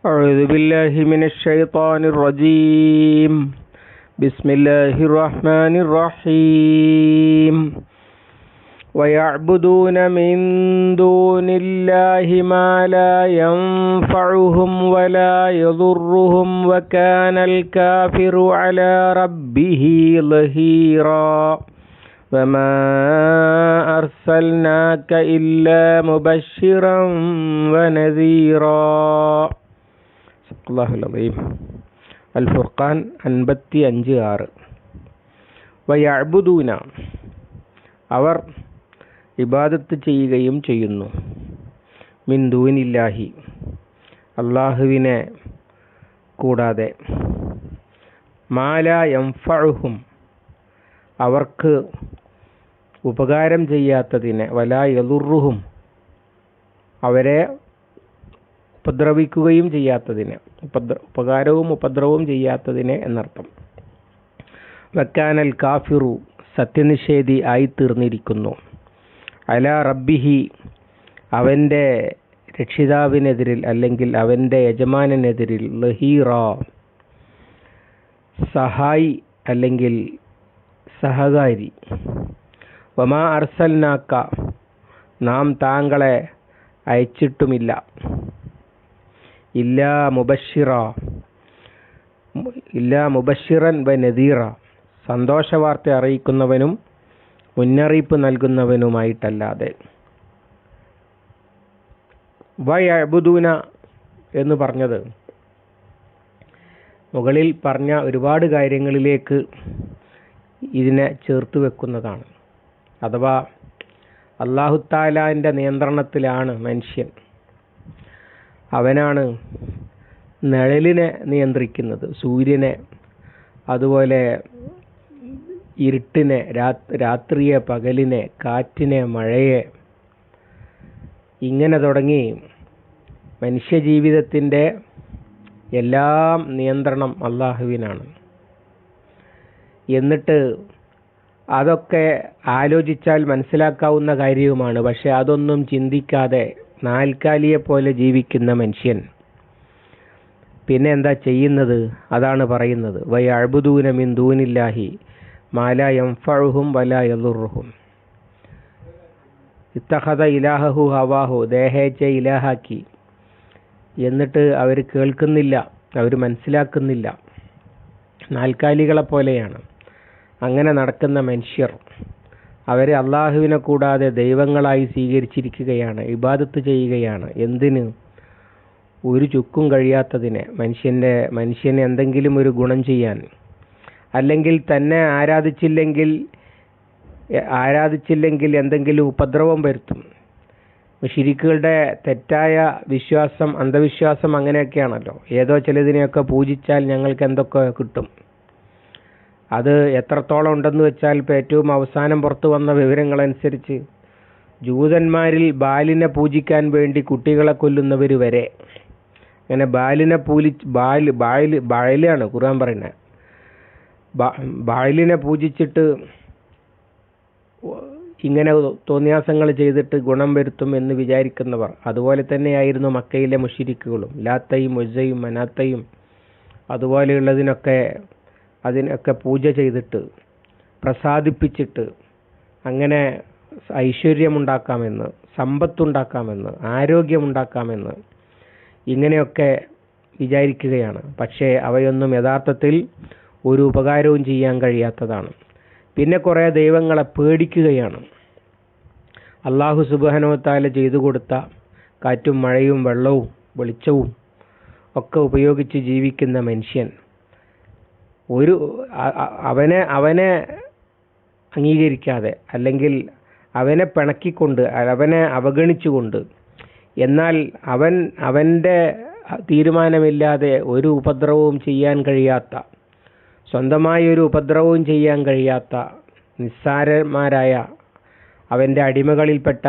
أعوذ بالله من الشيطان الرجيم بسم الله الرحمن الرحيم ويعبدون من دون الله ما لا ينفعهم ولا يضرهم وكان الكافر على ربه ظهيرا وما أرسلناك إلا مبشرا ونذيرا അൽ ഫുർഖാൻ 55:6. വയഅ്ബുദൂന, അവർ ഇബാദത്ത് ചെയ്യുകയും ചെയ്യുന്നു, മിൻ ദൂനില്ലാഹി, അല്ലാഹുവിനെ കൂടാതെ, മാ ലാ യൻഫഉഹും, അവർക്ക് ഉപകാരം ചെയ്യാത്തതിനെ, വലാ യദുറുഹും, അവരെ ഉപദ്രവിക്കുകയും ചെയ്യാത്തതിനെ, ഉപകാരവും ഉപദ്രവവും ചെയ്യാത്തതിനെ എന്നർത്ഥം. വക്കാനൽ കാഫിറു, സത്യനിഷേധി ആയിത്തീർന്നിരിക്കുന്നു, അലാ റബ്ബിഹി, അവൻ്റെ രക്ഷിതാവിനെതിരിൽ അല്ലെങ്കിൽ അവൻ്റെ യജമാനെതിരിൽ, ലഹീറ, സഹായി അല്ലെങ്കിൽ സഹകാരി. വമാ അർസൽനാക്ക, നാം താങ്കളെ അയച്ചിട്ടുമില്ല, ഇല്ലാ മുബശ്ശിറൻ വ നദീറ, സന്തോഷവാർത്ത അറിയിക്കുന്നവനും മുന്നറിയിപ്പ് നൽകുന്നവനുമായിട്ടല്ലാതെ. വയഅ്ബുദൂന എന്ന് പറഞ്ഞത് മുകളിൽ പറഞ്ഞ ഒരുപാട് കാര്യങ്ങളിലേക്ക് ഇതിനെ ചേർത്ത് വെക്കുന്നതാണ്. അഥവാ അല്ലാഹു തആലാന്റെ നിയന്ത്രണത്തിലാണ് മനുഷ്യൻ. അവനാണ് നിഴലിനെ നിയന്ത്രിക്കുന്നത്, സൂര്യനെ, അതുപോലെ ഇരുട്ടിനെ, രാത്രിയെ, പകലിനെ, കാറ്റിനെ, മഴയെ, ഇങ്ങനെ തുടങ്ങി മനുഷ്യജീവിതത്തിൻ്റെ എല്ലാം നിയന്ത്രണം അല്ലാഹുവിനാണ്. എന്നിട്ട് അതൊക്കെ ആലോചിച്ചാൽ മനസ്സിലാക്കാവുന്ന കാര്യവുമാണ്. പക്ഷെ അതൊന്നും ചിന്തിക്കാതെ നാൽക്കാലിയെ പോലെ ജീവിക്കുന്ന മനുഷ്യൻ പിന്നെ എന്താ ചെയ്യുന്നത്? അതാണ് പറയുന്നത്. വയഅ്ബുദൂന മിൻ ദൂനില്ലാഹി മാ ലാ യൻഫഉഹും വലാ യദുറുഹും. ഇത്തഖദ ഇലാഹു ഹവാഹു, ദേഹേച്ഛ ഇലാഹാക്കി. എന്നിട്ട് അവർ കേൾക്കുന്നില്ല, അവർ മനസ്സിലാക്കുന്നില്ല, നാൽക്കാലികളെ പോലെയാണ്. അങ്ങനെ നടക്കുന്ന മനുഷ്യർ അവരെ അള്ളാഹുവിനെ കൂടാതെ ദൈവങ്ങളായി സ്വീകരിച്ചിരിക്കുകയാണ്, ഇബാദത്ത് ചെയ്യുകയാണ്. എന്തിന്? ഒരു ചുക്കും കഴിയാത്തതിനെ, മനുഷ്യന് എന്തെങ്കിലും ഒരു ഗുണം ചെയ്യാൻ, അല്ലെങ്കിൽ തന്നെ ആരാധിച്ചില്ലെങ്കിൽ എന്തെങ്കിലും ഉപദ്രവം വരുത്തും. മുശ്രിക്കുകളുടെ തെറ്റായ വിശ്വാസം, അന്ധവിശ്വാസം അങ്ങനെയൊക്കെയാണല്ലോ. ഏതോ ചിലതിനെയൊക്കെ പൂജിച്ചാൽ ഞങ്ങൾക്ക് എന്തൊക്കെ കിട്ടും. അത് എത്രത്തോളം ഉണ്ടെന്ന് വെച്ചാൽ, ഇപ്പോൾ ഏറ്റവും അവസാനം പുറത്തു വന്ന വിവരങ്ങളനുസരിച്ച് ജൂതന്മാരിൽ ബാലിനെ പൂജിക്കാൻ വേണ്ടി കുട്ടികളെ കൊല്ലുന്നവർ വരെ, അങ്ങനെ ബാലിനെ ബാലിലാണ് ഖുർആൻ പറയുന്നത്, ബാലിനെ പൂജിച്ചിട്ട് ഇങ്ങനെ തോന്നിയാസങ്ങൾ ചെയ്തിട്ട് ഗുണം വരുത്തും എന്ന് വിചാരിക്കുന്നവർ. അതുപോലെ തന്നെയായിരുന്നു മക്കയിലെ മുശ്രിക്കുകളും. ലാത്തയും ഉസ്സയും മനാത്തയും അതിനൊക്കെ പൂജ ചെയ്തിട്ട് പ്രസാദിപ്പിച്ചിട്ട് അങ്ങനെ ഐശ്വര്യമുണ്ടാക്കാമെന്ന്, സമ്പത്തുണ്ടാക്കാമെന്ന്, ആരോഗ്യമുണ്ടാക്കാമെന്ന് ഇങ്ങനെയൊക്കെ വിചാരിക്കുകയാണ്. പക്ഷേ അവയൊന്നും യഥാർത്ഥത്തിൽ ഒരു ഉപകാരവും ചെയ്യാൻ കഴിയാത്തതാണ്. പിന്നെ കുറേ ദൈവങ്ങളെ പേടിക്കുകയാണ്. അല്ലാഹു സുബ്ഹാനഹു വ തആല ചെയ്തു കൊടുത്ത കാറ്റും മഴയും വെള്ളവും വെളിച്ചവും ഒക്കെ ഉപയോഗിച്ച് ജീവിക്കുന്ന മനുഷ്യൻ അവനെ അംഗീകരിക്കാതെ, അല്ലെങ്കിൽ അവനെ പിണക്കിക്കൊണ്ട്, അവനെ അവഗണിച്ചുകൊണ്ട്, എന്നാൽ അവൻ്റെ തീരുമാനമില്ലാതെ ഒരു ഉപദ്രവവും ചെയ്യാൻ കഴിയാത്ത, സ്വന്തമായി ഒരു ഉപദ്രവവും ചെയ്യാൻ കഴിയാത്ത നിസ്സാരന്മാരായ അവൻ്റെ അടിമകളിൽപ്പെട്ട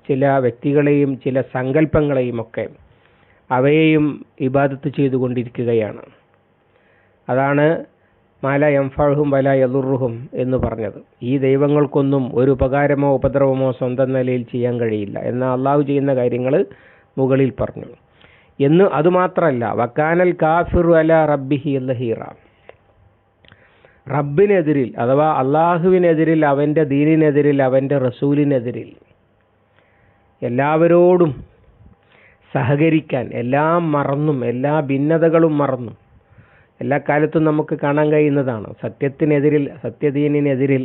ചില വ്യക്തികളെയും ചില സങ്കല്പങ്ങളെയും ഒക്കെ അവയെയും ഇബാദത്ത് ചെയ്തുകൊണ്ടിരിക്കുകയാണ്. അതാണ് മാല യൻഫഉഹും വലാ യദുറുഹും എന്ന് പറഞ്ഞത്. ഈ ദൈവങ്ങൾക്കൊന്നും ഒരു ഉപകാരമോ ഉപദ്രവമോ സ്വന്തം നിലയിൽ ചെയ്യാൻ കഴിയില്ല. എന്നാൽ അള്ളാഹു ചെയ്യുന്ന കാര്യങ്ങൾ മുകളിൽ പറഞ്ഞു. എന്ന്. അതുമാത്രമല്ല, വക്കാനൽ കാഫിറു അലാ റബ്ബിഹി ലഹീറ, റബ്ബിനെതിരിൽ അഥവാ അള്ളാഹുവിനെതിരിൽ, അവൻ്റെ ദീനിനെതിരിൽ, അവൻ്റെ റസൂലിനെതിരിൽ എല്ലാവരോടും സഹകരിക്കാൻ, എല്ലാം മറന്നും, എല്ലാ ഭിന്നതകളും മറന്നും, എല്ലാ കാലത്തും നമുക്ക് കാണാൻ കഴിയുന്നതാണ്. സത്യത്തിനെതിരിൽ, സത്യദീനിനെതിരിൽ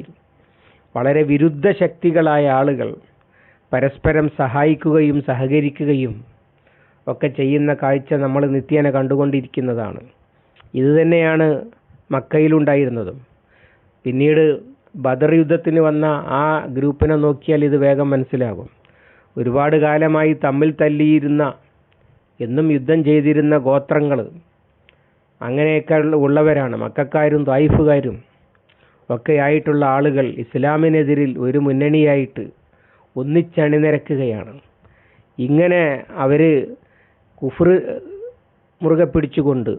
വളരെ വിരുദ്ധ ശക്തികളായ ആളുകൾ പരസ്പരം സഹായിക്കുകയും സഹകരിക്കുകയും ഒക്കെ ചെയ്യുന്ന കാഴ്ച നമ്മൾ നിത്യേന കണ്ടുകൊണ്ടിരിക്കുന്നതാണ്. ഇതുതന്നെയാണ് മക്കയിലുണ്ടായിരുന്നതും. പിന്നീട് ബദർ യുദ്ധത്തിന് വന്ന ആ ഗ്രൂപ്പിനെ നോക്കിയാൽ ഇത് വേഗം മനസ്സിലാകും. ഒരുപാട് കാലമായി തമ്മിൽ തല്ലിയിരുന്ന, എന്നും യുദ്ധം ചെയ്തിരുന്ന ഗോത്രങ്ങൾ, അങ്ങനെയൊക്കെ ഉള്ളവരാണ്. മക്കക്കാരും ത്വായിഫുകാരും ഒക്കെ ആയിട്ടുള്ള ആളുകൾ ഇസ്ലാമിനെതിരിൽ ഒരു മുന്നണിയായിട്ട് ഒന്നിച്ചണിനിരക്കുകയാണ്. ഇങ്ങനെ അവർ കുഫ്ർ മുറുകെ പിടിച്ചുകൊണ്ട്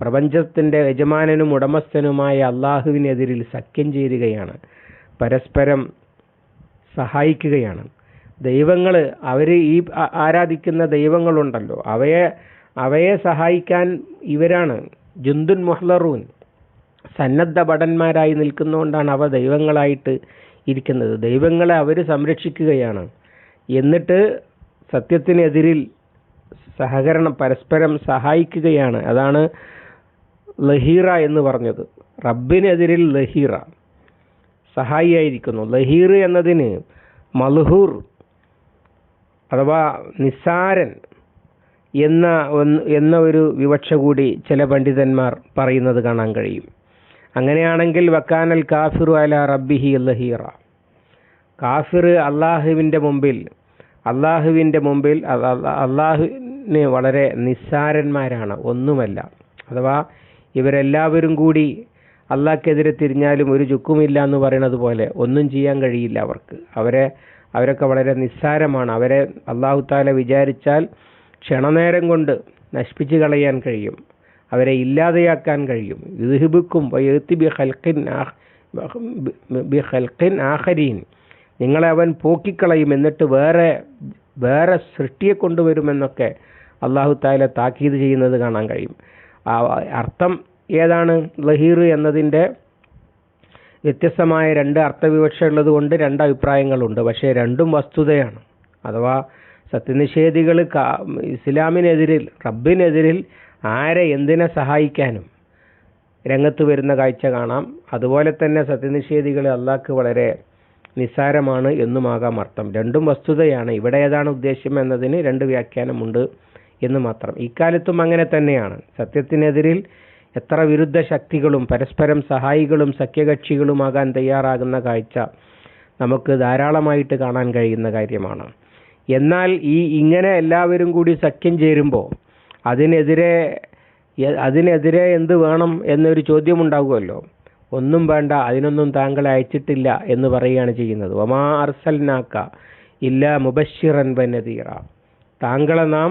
പ്രപഞ്ചത്തിൻ്റെ യജമാനനും ഉടമസ്ഥനുമായ അള്ളാഹുവിനെതിരിൽ സഖ്യം ചേരുകയാണ്, പരസ്പരം സഹായിക്കുകയാണ്. ദൈവങ്ങൾ, അവർ ഈ ആരാധിക്കുന്ന ദൈവങ്ങളുണ്ടല്ലോ, അവയെ സഹായിക്കാൻ ഇവരാണ് ജുന്ദുൻ മുഹ്ലറൂൻ, സന്നദ്ധ ഭടന്മാരായി നിൽക്കുന്നതുകൊണ്ടാണ് അവ ദൈവങ്ങളായിട്ട് ഇരിക്കുന്നത്. ദൈവങ്ങളെ അവർ സംരക്ഷിക്കുകയാണ്. എന്നിട്ട് സത്യത്തിനെതിരിൽ സഹകരണം, പരസ്പരം സഹായിക്കുകയാണ്. അതാണ് ലഹീറ എന്ന് പറഞ്ഞത്. റബ്ബിനെതിരിൽ ലഹീറ, സഹായിയായിരിക്കുന്നു. ലഹീർ എന്നതിന് മൽഹൂർ അഥവാ നിസ്സാരൻ എന്ന ഒരു വിവക്ഷ കൂടി ചില പണ്ഡിതന്മാർ പറയുന്നത് കാണാൻ കഴിയും. അങ്ങനെയാണെങ്കിൽ വക്കാനൽ കാഫിറു അലാ റബ്ബിഹി ലഹീറ, കാഫിർ അള്ളാഹുവിൻ്റെ മുമ്പിൽ അള്ളാഹുവിന് വളരെ നിസ്സാരന്മാരാണ്, ഒന്നുമല്ല. അഥവാ ഇവരെല്ലാവരും കൂടി അള്ളാഹ്ക്കെതിരെ തിരിഞ്ഞാലും ഒരു ചുക്കുമില്ല എന്ന് പറയുന്നത് പോലെ ഒന്നും ചെയ്യാൻ കഴിയില്ല അവർക്ക്. അവരൊക്കെ വളരെ നിസ്സാരമാണ്. അവരെ അള്ളാഹു താല വിചാരിച്ചാൽ ക്ഷണനേരം കൊണ്ട് നശിപ്പിച്ച് കളയാൻ കഴിയും, അവരെ ഇല്ലാതെയാക്കാൻ കഴിയും. യുദ്ഹിബുക്കും ബിഖൽഖിൻ ആഖരീൻ, നിങ്ങളെ അവൻ പോക്കിക്കളയും, എന്നിട്ട് വേറെ സൃഷ്ടിയെ കൊണ്ടുവരുമെന്നൊക്കെ അള്ളാഹു താല താക്കീത് ചെയ്യുന്നത് കാണാൻ കഴിയും. അർത്ഥം ഏതാണ്? ലഹീർ എന്നതിൻ്റെ വ്യത്യസ്തമായ രണ്ട് അർത്ഥവിവക്ഷ ഉള്ളത് കൊണ്ട് രണ്ട് അഭിപ്രായങ്ങളുണ്ട്. പക്ഷേ രണ്ടും വസ്തുതയാണ്. അഥവാ സത്യനിഷേധികൾ ഇസ്ലാമിനെതിരിൽ, റബ്ബിനെതിരിൽ ആരെ എന്തിനെ സഹായിക്കാനും രംഗത്ത് വരുന്ന കാഴ്ച കാണാം. അതുപോലെ തന്നെ സത്യനിഷേധികൾ അള്ളാഹ്ക്ക് വളരെ നിസ്സാരമാണ് എന്നുമാകാം അർത്ഥം. രണ്ടും വസ്തുതയാണ്. ഇവിടെ ഏതാണ് ഉദ്ദേശ്യം എന്നതിന് രണ്ട് വ്യാഖ്യാനമുണ്ട് എന്ന് മാത്രം. ഇക്കാലത്തും അങ്ങനെ തന്നെയാണ്. സത്യത്തിനെതിരിൽ എത്ര വിരുദ്ധ ശക്തികളും പരസ്പരം സഹായികളും സഖ്യകക്ഷികളുമാകാൻ തയ്യാറാകുന്ന കാഴ്ച നമുക്ക് ധാരാളമായിട്ട് കാണാൻ കഴിയുന്ന കാര്യമാണ്. എന്നാൽ ഇങ്ങനെ എല്ലാവരും കൂടി സഖ്യം ചേരുമ്പോൾ അതിനെതിരെ എന്ത് വേണം എന്നൊരു ചോദ്യമുണ്ടാകുമല്ലോ. ഒന്നും വേണ്ട, അതിനൊന്നും താങ്കളെ അയച്ചിട്ടില്ല എന്ന് പറയുകയാണ് ചെയ്യുന്നത്. വമാ അർസൽനാക ഇല്ലാ മുബശ്ശിറൻ വനദീറ, താങ്കളെ നാം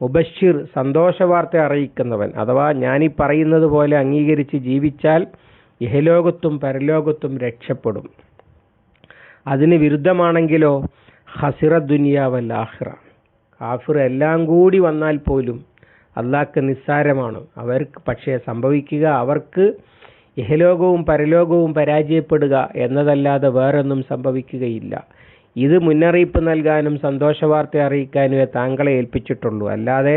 മുബശ്ശിർ, സന്തോഷവാർത്ത അറിയിക്കുന്നവൻ, അഥവാ ഞാനീ പറയുന്നത് പോലെ അംഗീകരിച്ച് ജീവിച്ചാൽ ഇഹലോകത്തും പരലോകത്തും രക്ഷപ്പെടും. അതിന് വിരുദ്ധമാണെങ്കിലോ ഖസിറ ദുനിയാവൽ ആഖിറ, കാഫിർ എല്ലാം കൂടി വന്നാൽ പോലും അള്ളാഹ്ക്ക് നിസ്സാരമാണ്. അവർക്ക് പക്ഷേ സംഭവിക്കുക, അവർക്ക് ഇഹലോകവും പരലോകവും പരാജയപ്പെടുക എന്നതല്ലാതെ വേറൊന്നും സംഭവിക്കുകയില്ല. ഇത് മുന്നറിയിപ്പ് നൽകാനും സന്തോഷവാർത്ത അറിയിക്കാനുമേ താങ്കളെ ഏൽപ്പിച്ചിട്ടുള്ളൂ. അല്ലാതെ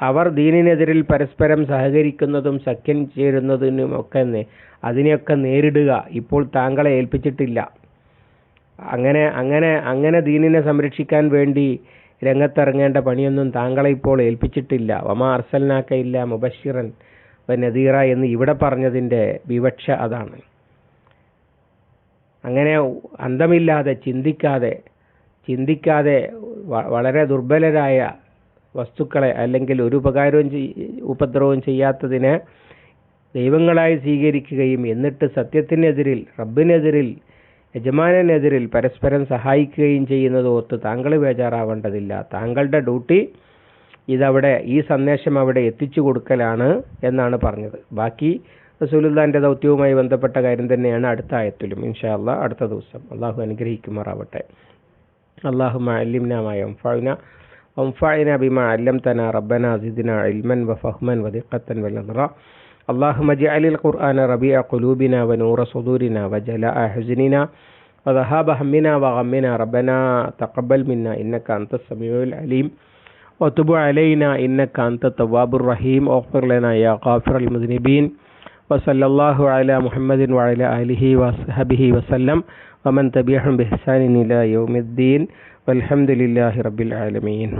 അവർ ദീനിനെതിരിൽ പരസ്പരം സഹകരിക്കുന്നതും സഖ്യം ചേരുന്നതിനും അതിനെയൊക്കെ നേരിടുക ഇപ്പോൾ താങ്കളെ ഏൽപ്പിച്ചിട്ടില്ല. അങ്ങനെ ദീനിനെ സംരക്ഷിക്കാൻ വേണ്ടി രംഗത്തിറങ്ങേണ്ട പണിയൊന്നും താങ്കളെ ഇപ്പോൾ ഏൽപ്പിച്ചിട്ടില്ല. വമാ അർസൽനാക ഇല്ലാ മുബശ്ശിറൻ വനദീറ എന്ന് ഇവിടെ പറഞ്ഞതിൻ്റെ വിവക്ഷ അതാണ്. അങ്ങനെ അന്തമില്ലാതെ ചിന്തിക്കാതെ വളരെ ദുർബലരായ വസ്തുക്കളെ, അല്ലെങ്കിൽ ഒരു ഉപദ്രവവും ചെയ്യാത്തതിനെ ദൈവങ്ങളായി സ്വീകരിക്കുകയും എന്നിട്ട് സത്യത്തിനെതിരിൽ, റബ്ബിനെതിരിൽ, യജമാനെതിരിൽ പരസ്പരം സഹായിക്കുകയും ചെയ്യുന്നത് ഓർത്ത് താങ്കൾ ബേജാറാവേണ്ടതില്ല. താങ്കളുടെ ഡ്യൂട്ടി ഇതവിടെ, ഈ സന്ദേശം അവിടെ എത്തിച്ചു കൊടുക്കലാണ് എന്നാണ് പറഞ്ഞത്. ബാക്കി റസൂലുള്ളാഹിന്റെ ദൗത്യവുമായി ബന്ധപ്പെട്ട കാര്യം തന്നെയാണ് അടുത്ത ആയത്തിലും. ഇൻഷാ അല്ലാഹ് അടുത്ത ദിവസം. അള്ളാഹു അനുഗ്രഹിക്കുമാറാവട്ടെ. അല്ലാഹുമ്മ അല്ലിംനാ മാ യൻഫഉനാ وانفعنا بما علمتنا ربنا زدنا علما وفهما ودقة ونظرا اللهم اجعل القرآن ربيع قلوبنا ونور صدورنا وجلاء حزننا وذهاب همنا وغمنا ربنا تقبل منا إنك أنت السميع العليم وتب علينا إنك أنت التواب الرحيم واغفر لنا يا غافر المذنبين وصلى الله على محمد وعلى آله وصحبه وسلم ومن تبعهم بإحسان إلى يوم الدين والحمد لله رب العالمين.